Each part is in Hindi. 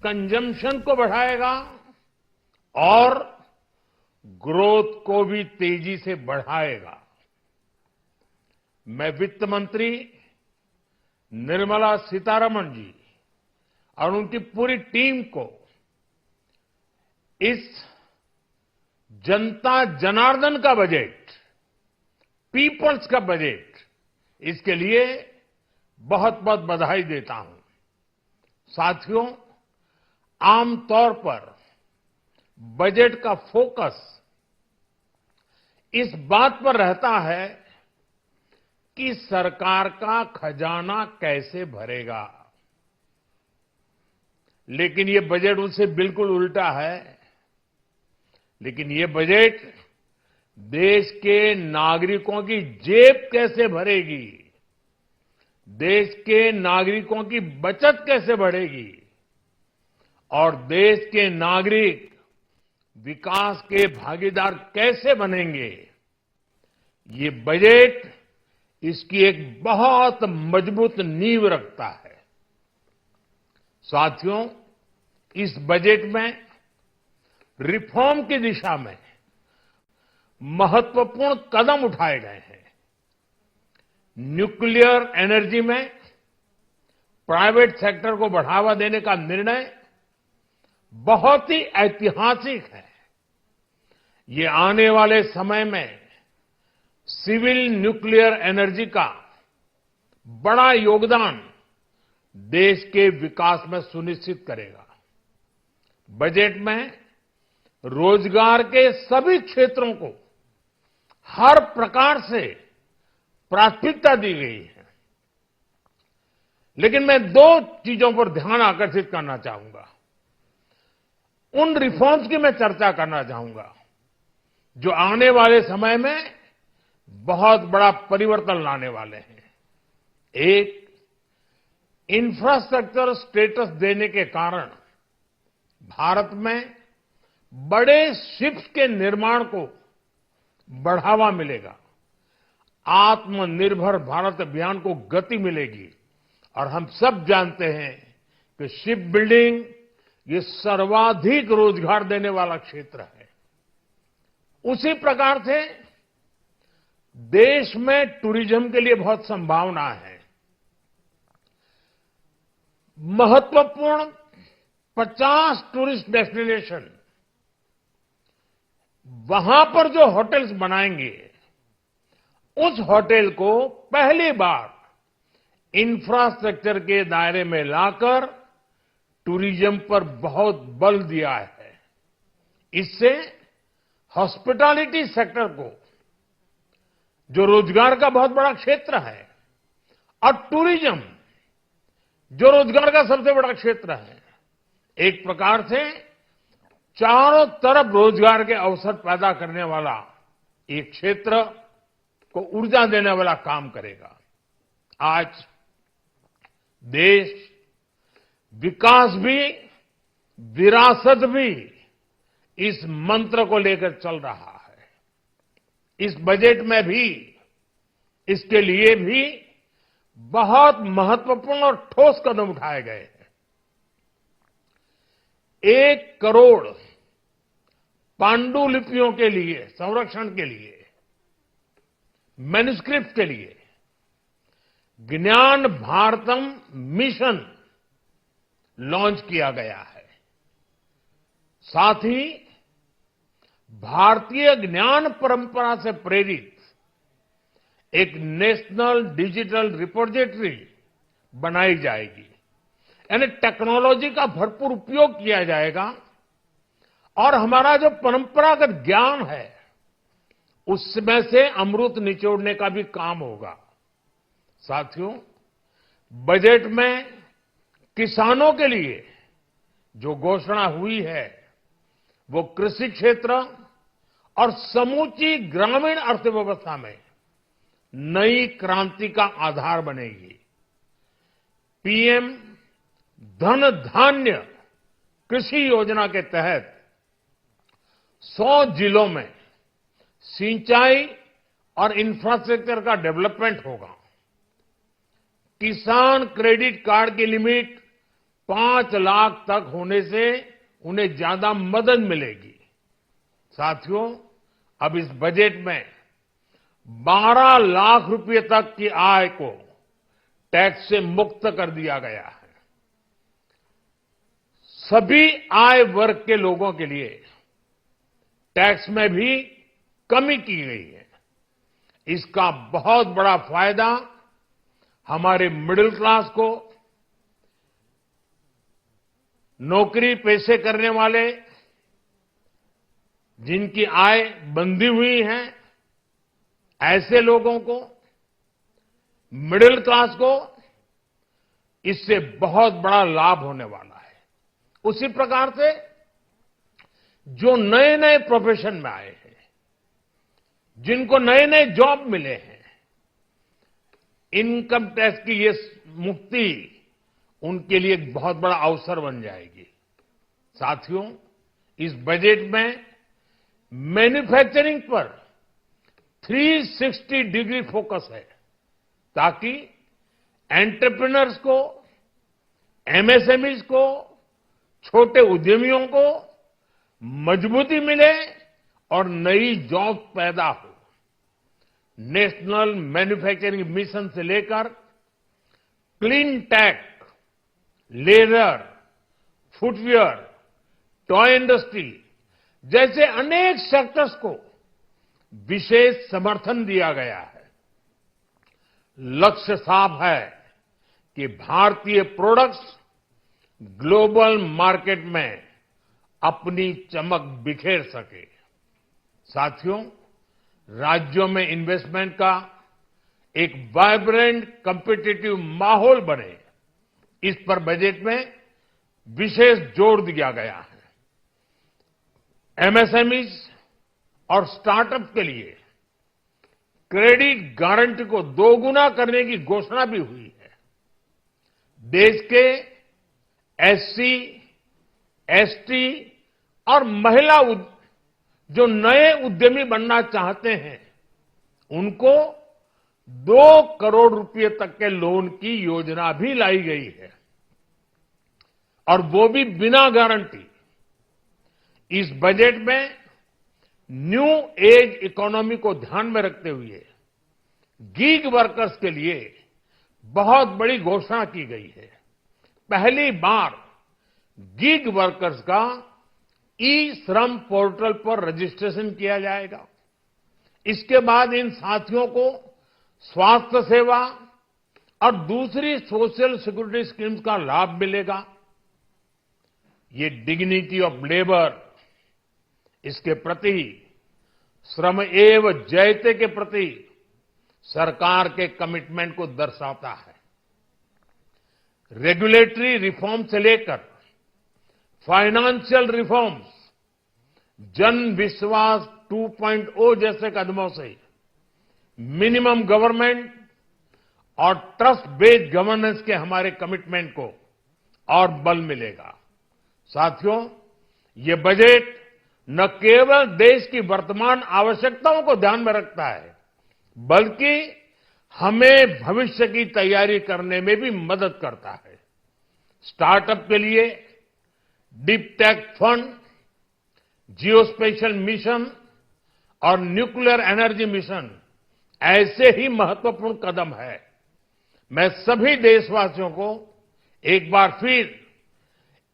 कंजम्पशन को बढ़ाएगा और ग्रोथ को भी तेजी से बढ़ाएगा। मैं वित्त मंत्री निर्मला सीतारमण जी और उनकी पूरी टीम को इस जनता जनार्दन का बजट, पीपल्स का बजट, इसके लिए बहुत बहुत बधाई देता हूं। साथियों, आमतौर पर बजट का फोकस इस बात पर रहता है कि सरकार का खजाना कैसे भरेगा, लेकिन ये बजट उससे बिल्कुल उल्टा है। लेकिन ये बजट देश के नागरिकों की जेब कैसे भरेगी, देश के नागरिकों की बचत कैसे बढ़ेगी और देश के नागरिक विकास के भागीदार कैसे बनेंगे, ये बजट इसकी एक बहुत मजबूत नींव रखता है। साथियों, इस बजट में रिफॉर्म की दिशा में महत्वपूर्ण कदम उठाए गए हैं। न्यूक्लियर एनर्जी में प्राइवेट सेक्टर को बढ़ावा देने का निर्णय बहुत ही ऐतिहासिक है। ये आने वाले समय में सिविल न्यूक्लियर एनर्जी का बड़ा योगदान देश के विकास में सुनिश्चित करेगा। बजट में रोजगार के सभी क्षेत्रों को हर प्रकार से प्राथमिकता दी गई है। लेकिन मैं दो चीजों पर ध्यान आकर्षित करना चाहूंगा। उन रिफॉर्म्स की मैं चर्चा करना चाहूंगा जो आने वाले समय में बहुत बड़ा परिवर्तन लाने वाले हैं। एक, इंफ्रास्ट्रक्चर स्टेटस देने के कारण भारत में बड़े शिप्स के निर्माण को बढ़ावा मिलेगा, आत्मनिर्भर भारत अभियान को गति मिलेगी। और हम सब जानते हैं कि शिप बिल्डिंग ये सर्वाधिक रोजगार देने वाला क्षेत्र है। उसी प्रकार से देश में टूरिज्म के लिए बहुत संभावना है। महत्वपूर्ण 50 टूरिस्ट डेस्टिनेशन, वहां पर जो होटल्स बनाएंगे, उस होटल को पहली बार इंफ्रास्ट्रक्चर के दायरे में लाकर टूरिज्म पर बहुत बल दिया है। इससे हॉस्पिटैलिटी सेक्टर को, जो रोजगार का बहुत बड़ा क्षेत्र है, और टूरिज्म जो रोजगार का सबसे बड़ा क्षेत्र है, एक प्रकार से चारों तरफ रोजगार के अवसर पैदा करने वाला एक क्षेत्र को ऊर्जा देने वाला काम करेगा। आज देश विकास भी, विरासत भी, इस मंत्र को लेकर चल रहा है। इस बजट में भी इसके लिए भी बहुत महत्वपूर्ण और ठोस कदम उठाए गए हैं। 1 करोड़ पांडुलिपियों के लिए, संरक्षण के लिए, मैन्युस्क्रिप्ट के लिए ज्ञान भारतम मिशन लॉन्च किया गया है। साथ ही भारतीय ज्ञान परंपरा से प्रेरित एक नेशनल डिजिटल रिपोजिटरी बनाई जाएगी। यानी टेक्नोलॉजी का भरपूर उपयोग किया जाएगा और हमारा जो परंपरागत ज्ञान है, उसमें से अमृत निचोड़ने का भी काम होगा। साथियों, बजट में किसानों के लिए जो घोषणा हुई है, वो कृषि क्षेत्र और समूची ग्रामीण अर्थव्यवस्था में नई क्रांति का आधार बनेगी। पीएम धन धान्य कृषि योजना के तहत 100 जिलों में सिंचाई और इंफ्रास्ट्रक्चर का डेवलपमेंट होगा। किसान क्रेडिट कार्ड की लिमिट 5 लाख तक होने से उन्हें ज्यादा मदद मिलेगी। साथियों, अब इस बजट में 12 लाख रुपए तक की आय को टैक्स से मुक्त कर दिया गया है। सभी आय वर्ग के लोगों के लिए टैक्स में भी कमी की गई है। इसका बहुत बड़ा फायदा हमारे मिडिल क्लास को, नौकरी पेशे करने वाले, जिनकी आय बंधी हुई है, ऐसे लोगों को, मिडिल क्लास को इससे बहुत बड़ा लाभ होने वाला है। उसी प्रकार से जो नए नए प्रोफेशन में आए हैं, जिनको नए नए जॉब मिले हैं, इनकम टैक्स की ये मुक्ति उनके लिए एक बहुत बड़ा अवसर बन जाएगी। साथियों, इस बजट में मैन्युफैक्चरिंग पर 360 डिग्री फोकस है, ताकि एंटरप्रेन्योर्स को, एमएसएमईज को, छोटे उद्यमियों को मजबूती मिले और नई जॉब पैदा हो। नेशनल मैन्युफैक्चरिंग मिशन से लेकर clean tech, leather, footwear, toy industry जैसे अनेक सेक्टर्स को विशेष समर्थन दिया गया है। लक्ष्य साफ है कि भारतीय प्रोडक्ट्स ग्लोबल मार्केट में अपनी चमक बिखेर सके। साथियों, राज्यों में इन्वेस्टमेंट का एक वाइब्रेंट कॉम्पिटिटिव माहौल बने, इस पर बजट में विशेष जोर दिया गया है। एमएसएमईज और स्टार्टअप के लिए क्रेडिट गारंटी को दोगुना करने की घोषणा भी हुई है। देश के एससी, एसटी और महिला जो नए उद्यमी बनना चाहते हैं, उनको 2 करोड़ रुपए तक के लोन की योजना भी लाई गई है, और वो भी बिना गारंटी। इस बजट में न्यू एज इकोनॉमी को ध्यान में रखते हुए गीग वर्कर्स के लिए बहुत बड़ी घोषणा की गई है। पहली बार गीग वर्कर्स का ई श्रम पोर्टल पर रजिस्ट्रेशन किया जाएगा। इसके बाद इन साथियों को स्वास्थ्य सेवा और दूसरी सोशल सिक्योरिटी स्कीम्स का लाभ मिलेगा। ये डिग्निटी ऑफ लेबर, इसके प्रति, श्रम एव जयते के प्रति सरकार के कमिटमेंट को दर्शाता है। रेगुलेटरी रिफॉर्म से लेकर फाइनेंशियल रिफॉर्म्स, जन विश्वास 2.0 जैसे कदमों से मिनिमम गवर्नमेंट और ट्रस्ट बेस्ड गवर्नेंस के हमारे कमिटमेंट को और बल मिलेगा। साथियों, ये बजट न केवल देश की वर्तमान आवश्यकताओं को ध्यान में रखता है, बल्कि हमें भविष्य की तैयारी करने में भी मदद करता है। स्टार्टअप के लिए deep tech fund, geospatial mission और न्यूक्लियर एनर्जी मिशन ऐसे ही महत्वपूर्ण कदम है। मैं सभी देशवासियों को एक बार फिर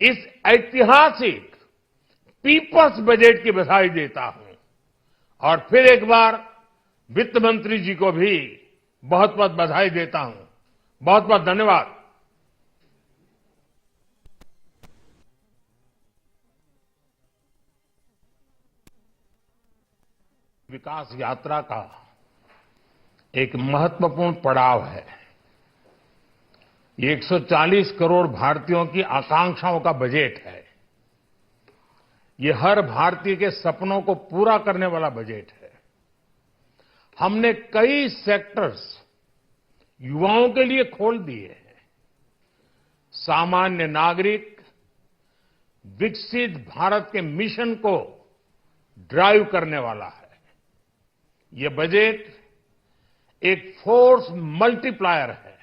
इस ऐतिहासिक पीपल्स बजट की बधाई देता हूं, और फिर एक बार वित्त मंत्री जी को भी बहुत बहुत बधाई देता हूं। बहुत बहुत धन्यवाद। विकास यात्रा का एक महत्वपूर्ण पड़ाव है। ये 140 करोड़ भारतीयों की आकांक्षाओं का बजट है। ये हर भारतीय के सपनों को पूरा करने वाला बजट है। हमने कई सेक्टर्स युवाओं के लिए खोल दिए हैं। सामान्य नागरिक विकसित भारत के मिशन को ड्राइव करने वाला है। ये बजट एक फोर्स मल्टीप्लायर है।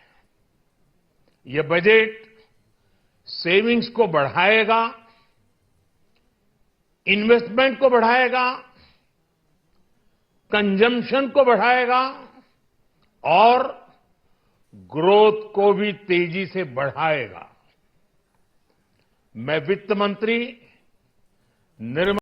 ये बजट सेविंग्स को बढ़ाएगा, इन्वेस्टमेंट को बढ़ाएगा, कंजम्पशन को बढ़ाएगा और ग्रोथ को भी तेजी से बढ़ाएगा। मैं वित्त मंत्री निर्मला